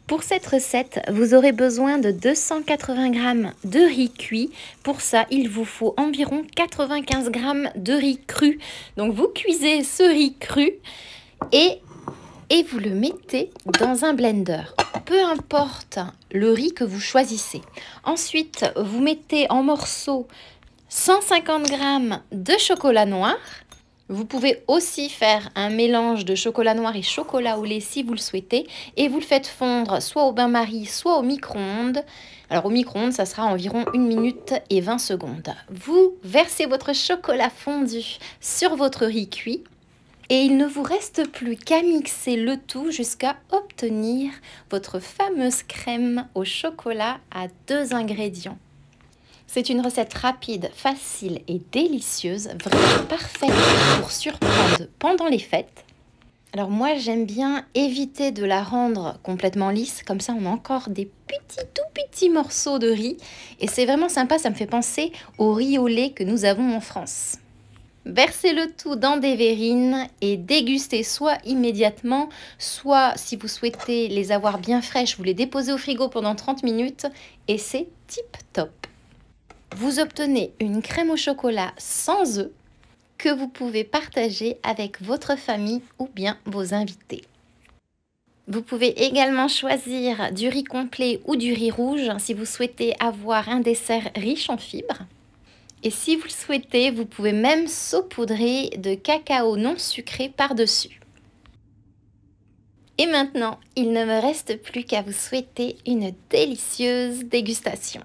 Pour cette recette, vous aurez besoin de 280 g de riz cuit. Pour ça, il vous faut environ 95 g de riz cru. Donc vous cuisez ce riz cru et vous le mettez dans un blender. Peu importe le riz que vous choisissez. Ensuite, vous mettez en morceaux 150 g de chocolat noir. Vous pouvez aussi faire un mélange de chocolat noir et chocolat au lait si vous le souhaitez. Et vous le faites fondre soit au bain-marie, soit au micro-ondes. Alors au micro-ondes, ça sera environ 1 minute et 20 secondes. Vous versez votre chocolat fondu sur votre riz cuit. Et il ne vous reste plus qu'à mixer le tout jusqu'à obtenir votre fameuse crème au chocolat à 2 ingrédients. C'est une recette rapide, facile et délicieuse, vraiment parfaite pour surprendre pendant les fêtes. Alors moi j'aime bien éviter de la rendre complètement lisse, comme ça on a encore des tout petits morceaux de riz. Et c'est vraiment sympa, ça me fait penser au riz au lait que nous avons en France. Versez le tout dans des verrines et dégustez soit immédiatement, soit si vous souhaitez les avoir bien fraîches, vous les déposez au frigo pendant 30 minutes et c'est tip top. Vous obtenez une crème au chocolat sans œufs que vous pouvez partager avec votre famille ou bien vos invités. Vous pouvez également choisir du riz complet ou du riz rouge si vous souhaitez avoir un dessert riche en fibres. Et si vous le souhaitez, vous pouvez même saupoudrer de cacao non sucré par-dessus. Et maintenant, il ne me reste plus qu'à vous souhaiter une délicieuse dégustation.